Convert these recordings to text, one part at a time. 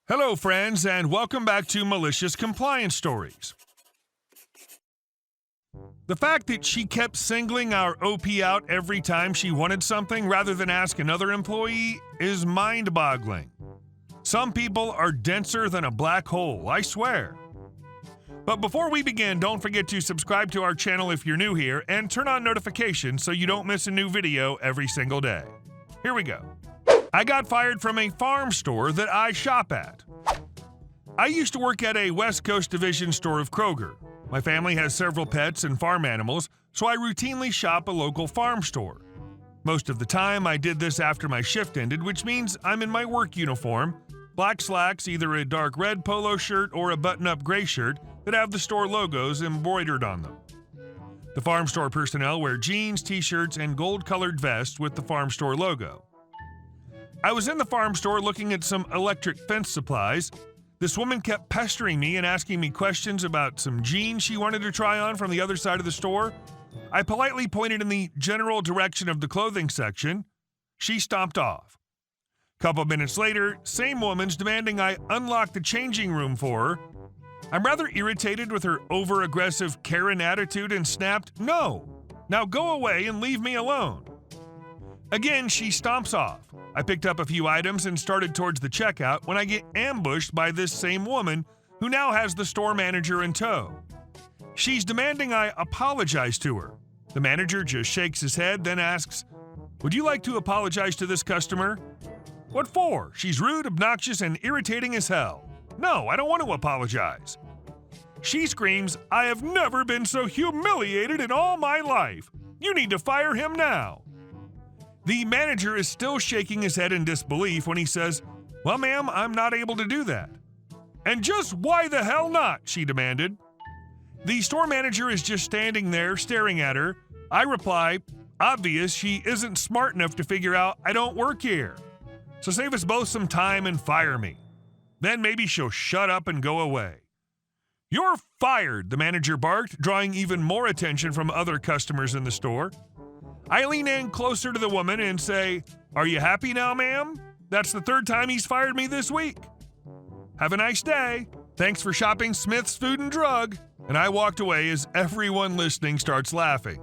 Hello, friends, and welcome back to Malicious Compliance Stories. The fact that she kept singling our OP out every time she wanted something rather than ask another employee is mind-boggling. Some people are denser than a black hole, I swear. But before we begin, don't forget to subscribe to our channel if you're new here and turn on notifications so you don't miss a new video every single day. Here we go. I got fired from a farm store that I shop at. I used to work at a West Coast division store of Kroger. My family has several pets and farm animals, so I routinely shop a local farm store. Most of the time, I did this after my shift ended, which means I'm in my work uniform, black slacks, either a dark red polo shirt or a button-up gray shirt that have the store logos embroidered on them. The farm store personnel wear jeans, t-shirts, and gold-colored vests with the farm store logo. I was in the farm store looking at some electric fence supplies. This woman kept pestering me and asking me questions about some jeans she wanted to try on from the other side of the store. I politely pointed in the general direction of the clothing section. She stomped off. Couple minutes later, same woman's demanding I unlock the changing room for her. I'm rather irritated with her over-aggressive Karen attitude and snapped, "No! Now go away and leave me alone." Again, she stomps off. I picked up a few items and started towards the checkout when I get ambushed by this same woman who now has the store manager in tow. She's demanding I apologize to her. The manager just shakes his head, then asks, "Would you like to apologize to this customer?" "What for? She's rude, obnoxious, and irritating as hell." "No, I don't want to apologize." She screams, "I have never been so humiliated in all my life. You need to fire him now." The manager is still shaking his head in disbelief when he says, "Well, ma'am, I'm not able to do that." "And just why the hell not?" she demanded. The store manager is just standing there staring at her. I reply, "Obvious she isn't smart enough to figure out I don't work here. So save us both some time and fire me. Then maybe she'll shut up and go away." "You're fired," the manager barked, drawing even more attention from other customers in the store. I lean in closer to the woman and say, "Are you happy now, ma'am? That's the third time he's fired me this week. Have a nice day. Thanks for shopping Smith's Food and Drug." And I walked away as everyone listening starts laughing.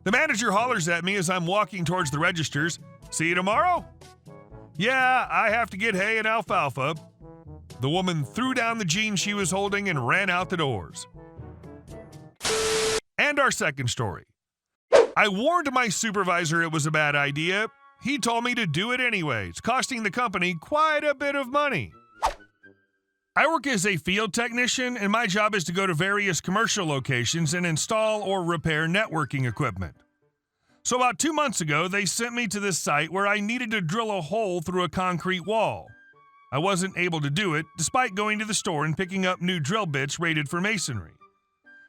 The manager hollers at me as I'm walking towards the registers, "See you tomorrow?" "Yeah, I have to get hay and alfalfa." The woman threw down the jeans she was holding and ran out the doors. And our second story. I warned my supervisor it was a bad idea. He told me to do it anyways, costing the company quite a bit of money. I work as a field technician, and my job is to go to various commercial locations and install or repair networking equipment. So about 2 months ago, they sent me to this site where I needed to drill a hole through a concrete wall. I wasn't able to do it, despite going to the store and picking up new drill bits rated for masonry.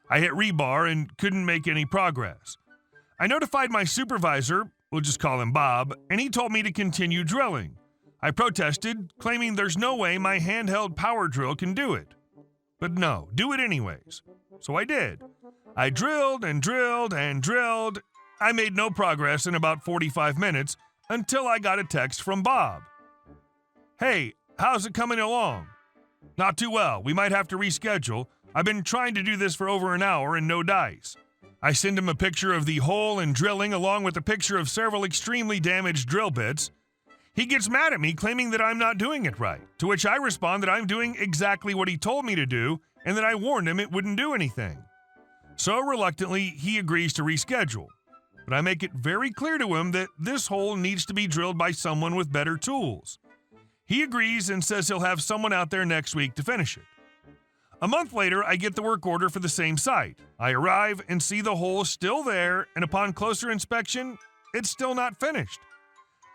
I hit rebar and couldn't make any progress. I notified my supervisor, we'll just call him Bob, and he told me to continue drilling. I protested, claiming there's no way my handheld power drill can do it. But no, do it anyways. So I did. I drilled and drilled and drilled. I made no progress in about 45 minutes until I got a text from Bob. "Hey, how's it coming along?" "Not too well. We might have to reschedule. I've been trying to do this for over an hour and no dice." I send him a picture of the hole and drilling along with a picture of several extremely damaged drill bits. He gets mad at me, claiming that I'm not doing it right, to which I respond that I'm doing exactly what he told me to do and that I warned him it wouldn't do anything. So reluctantly, he agrees to reschedule. But I make it very clear to him that this hole needs to be drilled by someone with better tools. He agrees and says he'll have someone out there next week to finish it. A month later, I get the work order for the same site. I arrive and see the hole still there, and upon closer inspection, it's still not finished.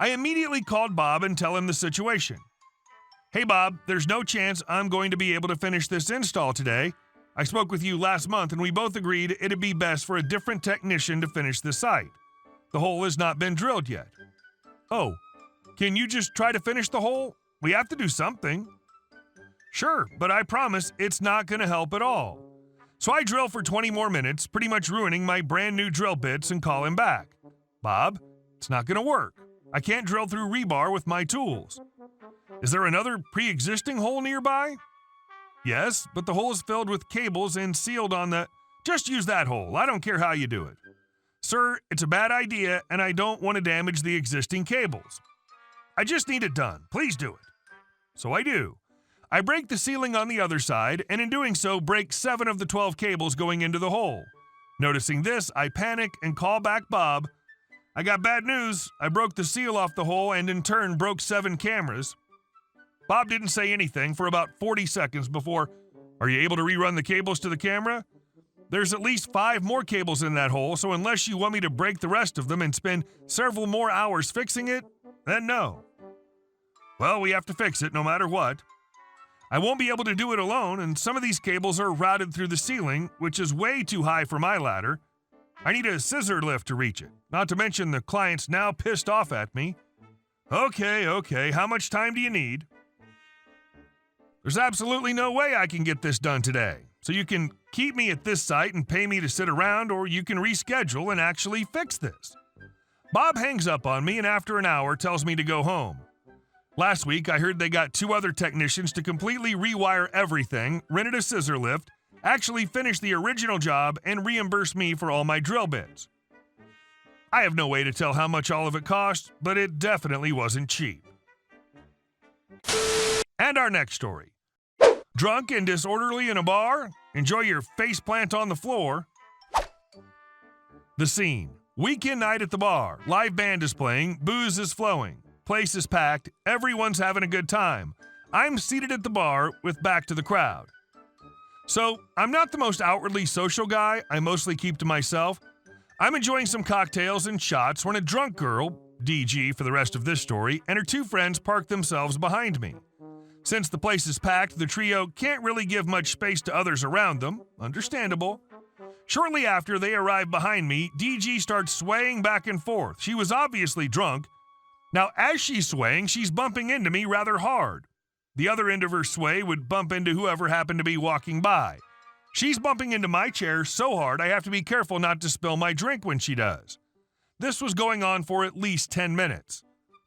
I immediately called Bob and tell him the situation. "Hey Bob, there's no chance I'm going to be able to finish this install today. I spoke with you last month and we both agreed it'd be best for a different technician to finish the site. The hole has not been drilled yet." "Oh, can you just try to finish the hole? We have to do something." "Sure, but I promise it's not going to help at all." So I drill for 20 more minutes, pretty much ruining my brand new drill bits, and call him back. "Bob, it's not going to work. I can't drill through rebar with my tools." Is there another pre-existing hole nearby? Yes, but the hole is filled with cables and sealed on the... Just use that hole. I don't care how you do it. Sir, it's a bad idea, and I don't want to damage the existing cables. I just need it done. Please do it. So I do. I break the ceiling on the other side, and in doing so, break 7 of the 12 cables going into the hole. Noticing this, I panic and call back Bob. I got bad news. I broke the seal off the hole and in turn broke 7 cameras. Bob didn't say anything for about 40 seconds before, "Are you able to rerun the cables to the camera? There's at least 5 more cables in that hole, so unless you want me to break the rest of them and spend several more hours fixing it, then no." Well, we have to fix it no matter what. I won't be able to do it alone, and some of these cables are routed through the ceiling, which is way too high for my ladder. I need a scissor lift to reach it, not to mention the client's now pissed off at me. Okay, how much time do you need? There's absolutely no way I can get this done today, so you can keep me at this site and pay me to sit around, or you can reschedule and actually fix this. Bob hangs up on me and after an hour tells me to go home. Last week, I heard they got 2 other technicians to completely rewire everything, rented a scissor lift, actually finished the original job, and reimbursed me for all my drill bits. I have no way to tell how much all of it cost, but it definitely wasn't cheap. And our next story. Drunk and disorderly in a bar? Enjoy your faceplant on the floor. The scene. Weekend night at the bar. Live band is playing. Booze is flowing. Place is packed. Everyone's having a good time. I'm seated at the bar with back to the crowd. So, I'm not the most outwardly social guy. I mostly keep to myself. I'm enjoying some cocktails and shots when a drunk girl, DG for the rest of this story, and her 2 friends park themselves behind me. Since the place is packed, the trio can't really give much space to others around them. Understandable. Shortly after they arrive behind me, DG starts swaying back and forth. She was obviously drunk. Now, as she's swaying, she's bumping into me rather hard. The other end of her sway would bump into whoever happened to be walking by. She's bumping into my chair so hard I have to be careful not to spill my drink when she does. This was going on for at least 10 minutes.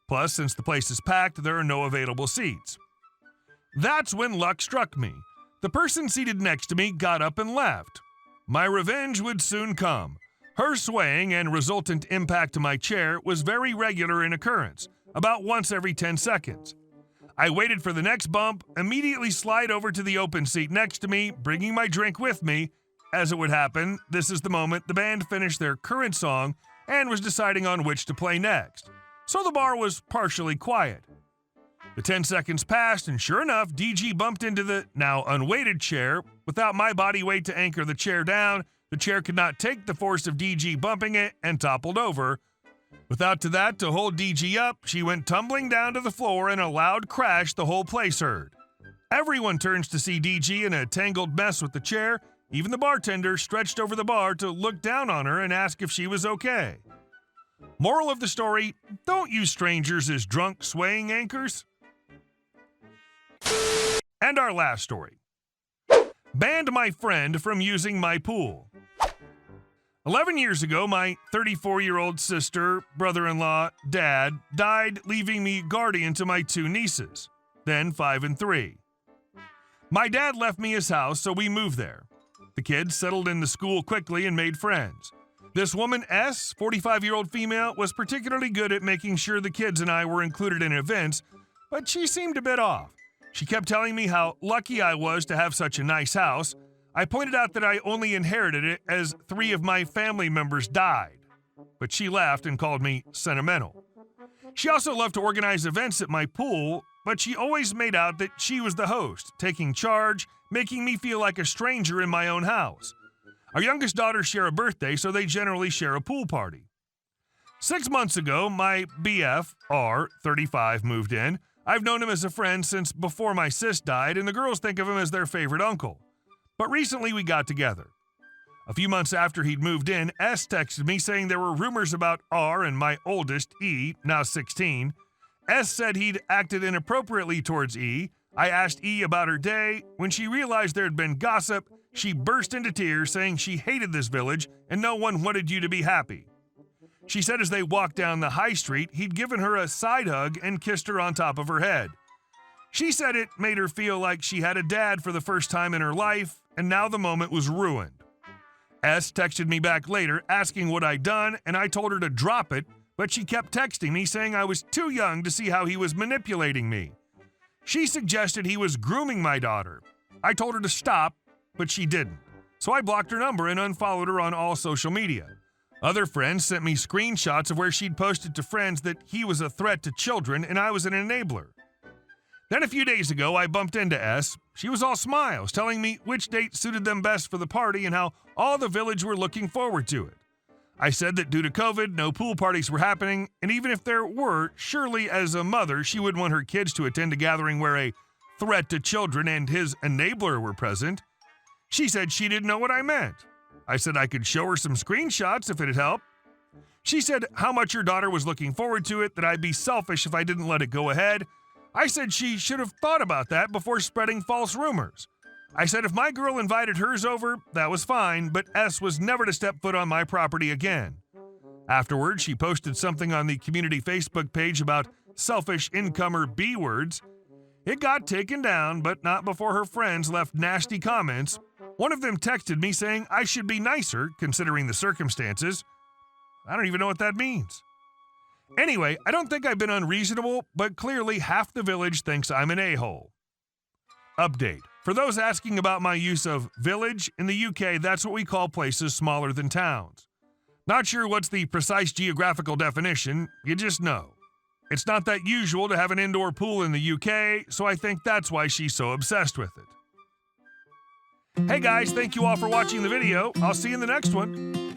Plus, since the place is packed, there are no available seats. That's when luck struck me. The person seated next to me got up and left. My revenge would soon come. Her swaying and resultant impact to my chair was very regular in occurrence, about once every 10 seconds. I waited for the next bump, immediately slide over to the open seat next to me, bringing my drink with me. As it would happen, this is the moment the band finished their current song and was deciding on which to play next. So the bar was partially quiet. The 10 seconds passed, and sure enough, DG bumped into the now unweighted chair. Without my body weight to anchor the chair down, the chair could not take the force of DG bumping it and toppled over. Without that to hold DG up, she went tumbling down to the floor in a loud crash the whole place heard. Everyone turns to see DG in a tangled mess with the chair. Even the bartender stretched over the bar to look down on her and ask if she was okay. Moral of the story, don't use strangers as drunk swaying anchors. And our last story. Banned my friend from using my pool. 11 years ago, my 34-year-old sister, brother-in-law, dad, died, leaving me guardian to my 2 nieces, then 5 and 3. My dad left me his house, so we moved there. The kids settled into school quickly and made friends. This woman, S, 45-year-old female, was particularly good at making sure the kids and I were included in events, but she seemed a bit off. She kept telling me how lucky I was to have such a nice house. I pointed out that I only inherited it as 3 of my family members died, but she laughed and called me sentimental. She also loved to organize events at my pool, but she always made out that she was the host, taking charge, making me feel like a stranger in my own house. Our youngest daughters share a birthday, so they generally share a pool party. 6 months ago, my BF, R, 35, moved in. I've known him as a friend since before my sis died, and the girls think of him as their favorite uncle. But recently we got together. A few months after he'd moved in, S texted me saying there were rumors about R and my oldest, E, now 16. S said he'd acted inappropriately towards E. I asked E about her day. When she realized there had been gossip, she burst into tears, saying she hated this village and no one wanted you to be happy. She said as they walked down the high street, he'd given her a side hug and kissed her on top of her head. She said it made her feel like she had a dad for the first time in her life, and now the moment was ruined. S texted me back later asking what I'd done, and I told her to drop it, but she kept texting me saying I was too young to see how he was manipulating me. She suggested he was grooming my daughter. I told her to stop, but she didn't. So I blocked her number and unfollowed her on all social media. Other friends sent me screenshots of where she'd posted to friends that he was a threat to children and I was an enabler. Then a few days ago, I bumped into S. She was all smiles, telling me which date suited them best for the party and how all the village were looking forward to it. I said that due to COVID, no pool parties were happening, and even if there were, surely as a mother, she wouldn't want her kids to attend a gathering where a threat to children and his enabler were present. She said she didn't know what I meant. I said I could show her some screenshots if it'd help. She said how much her daughter was looking forward to it, that I'd be selfish if I didn't let it go ahead. I said she should have thought about that before spreading false rumors. I said if my girl invited hers over, that was fine, but S was never to step foot on my property again. Afterwards, she posted something on the community Facebook page about selfish incomer B words. It got taken down, but not before her friends left nasty comments. One of them texted me saying I should be nicer, considering the circumstances. I don't even know what that means. Anyway, I don't think I've been unreasonable, but clearly half the village thinks I'm an a-hole. Update. For those asking about my use of village, in the UK, that's what we call places smaller than towns. Not sure what's the precise geographical definition, you just know. It's not that usual to have an indoor pool in the UK, so I think that's why she's so obsessed with it. Hey guys, thank you all for watching the video. I'll see you in the next one.